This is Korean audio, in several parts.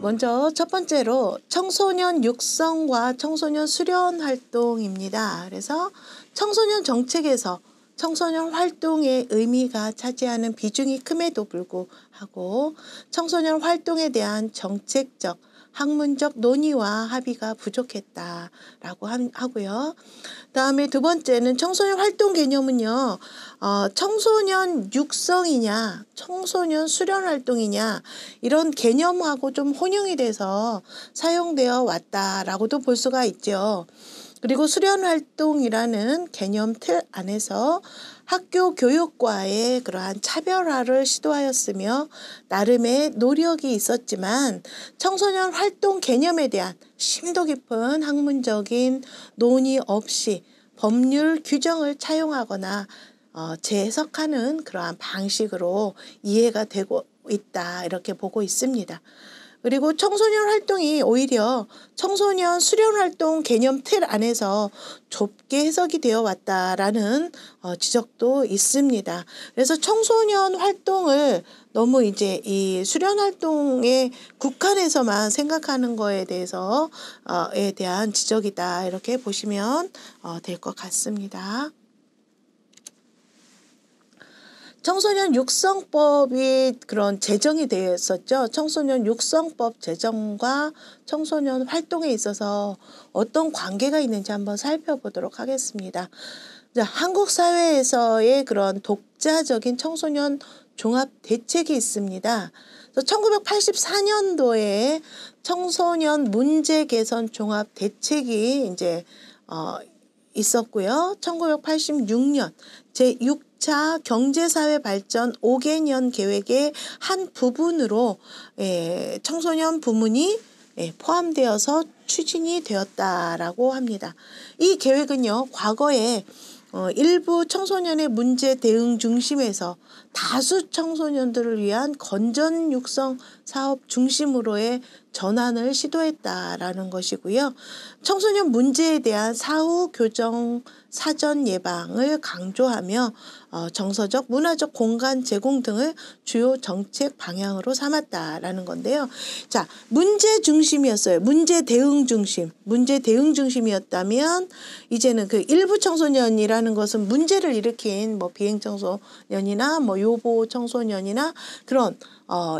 먼저 첫 번째로 청소년 육성과 청소년 수련 활동입니다. 그래서 청소년 정책에서 청소년 활동의 의미가 차지하는 비중이 큼에도 불구하고 청소년 활동에 대한 정책적, 학문적 논의와 합의가 부족했다라고 하고요. 다음에 두 번째는 청소년 활동 개념은요. 청소년 육성이냐 청소년 수련 활동이냐 이런 개념하고 좀 혼용이 돼서 사용되어 왔다라고도 볼 수가 있죠. 그리고 수련 활동이라는 개념 틀 안에서 학교 교육과의 그러한 차별화를 시도하였으며 나름의 노력이 있었지만 청소년 활동 개념에 대한 심도 깊은 학문적인 논의 없이 법률 규정을 차용하거나 재해석하는 그러한 방식으로 이해가 되고 있다 이렇게 보고 있습니다. 그리고 청소년 활동이 오히려 청소년 수련 활동 개념 틀 안에서 좁게 해석이 되어 왔다라는 지적도 있습니다. 그래서 청소년 활동을 너무 이제 이 수련 활동에 국한해서만 생각하는 거에 대해서 에 대한 지적이다 이렇게 보시면 될 것 같습니다. 청소년 육성법이 그런 제정이 되었었죠. 청소년 육성법 제정과 청소년 활동에 있어서 어떤 관계가 있는지 한번 살펴보도록 하겠습니다. 자, 한국 사회에서의 그런 독자적인 청소년 종합 대책이 있습니다. 1984년도에 청소년 문제 개선 종합 대책이 이제 있었고요. 1986년 제6차 경제사회 발전 5개년 계획의 한 부분으로 청소년 부문이 포함되어서 추진이 되었다라고 합니다. 이 계획은요, 과거에 일부 청소년의 문제 대응 중심에서 다수 청소년들을 위한 건전 육성 사업 중심으로의 전환을 시도했다라는 것이고요. 청소년 문제에 대한 사후 교정 사전 예방을 강조하며 정서적, 문화적 공간 제공 등을 주요 정책 방향으로 삼았다라는 건데요. 자, 문제 중심이었어요. 문제 대응 중심. 문제 대응 중심이었다면 이제는 그 일부 청소년이라는 것은 문제를 일으킨 뭐 비행 청소년이나 뭐 요보 청소년이나 그런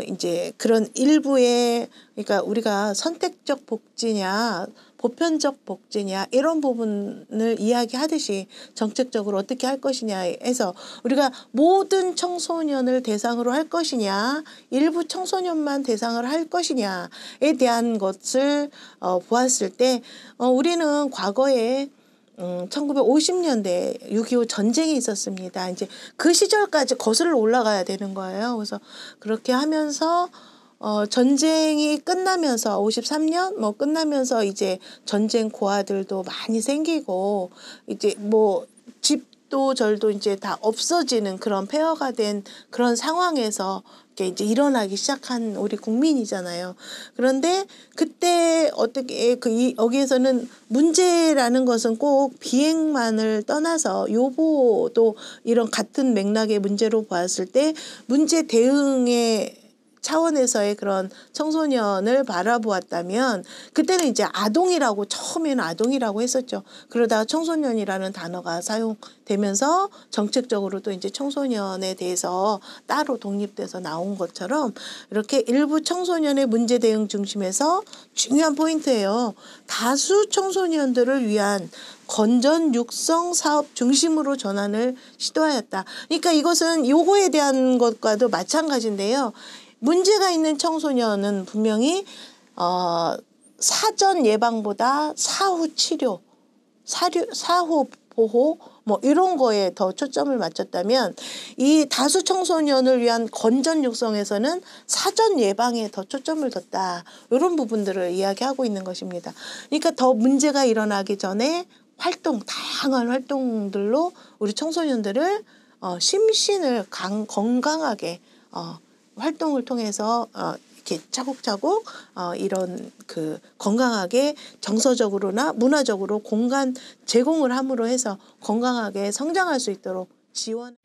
이제 그런 일부의 그러니까 우리가 선택적 복지냐 보편적 복지냐 이런 부분을 이야기하듯이 정책적으로 어떻게 할 것이냐 해서 우리가 모든 청소년을 대상으로 할 것이냐 일부 청소년만 대상을 할 것이냐에 대한 것을 보았을 때 우리는 과거에 1950년대 6.25 전쟁이 있었습니다. 이제 그 시절까지 거슬러 올라가야 되는 거예요. 그래서 그렇게 하면서 전쟁이 끝나면서 53년 뭐 끝나면서 이제 전쟁 고아들도 많이 생기고 이제 뭐 집도 절도 이제 다 없어지는 그런 폐허가 된 그런 상황에서 이제 일어나기 시작한 우리 국민이잖아요. 그런데 그때 어떻게 여기에서는 문제라는 것은 꼭 비행만을 떠나서 요보도 이런 같은 맥락의 문제로 보았을 때 문제 대응의 차원에서의 그런 청소년을 바라보았다면 그때는 이제 아동이라고 처음에는 아동이라고 했었죠. 그러다가 청소년이라는 단어가 사용되면서 정책적으로도 이제 청소년에 대해서 따로 독립돼서 나온 것처럼 이렇게 일부 청소년의 문제 대응 중심에서 중요한 포인트예요. 다수 청소년들을 위한 건전 육성 사업 중심으로 전환을 시도하였다. 그러니까 이것은 요거에 대한 것과도 마찬가지인데요. 문제가 있는 청소년은 분명히 사전 예방보다 사후 치료, 사후 보호 뭐 이런 거에 더 초점을 맞췄다면 이 다수 청소년을 위한 건전 육성에서는 사전 예방에 더 초점을 뒀다. 이런 부분들을 이야기하고 있는 것입니다. 그러니까 더 문제가 일어나기 전에 다양한 활동들로 우리 청소년들을 심신을 건강하게 활동을 통해서 이렇게 차곡차곡 이런 그 건강하게 정서적으로나 문화적으로 공간 제공을 함으로 해서 건강하게 성장할 수 있도록 지원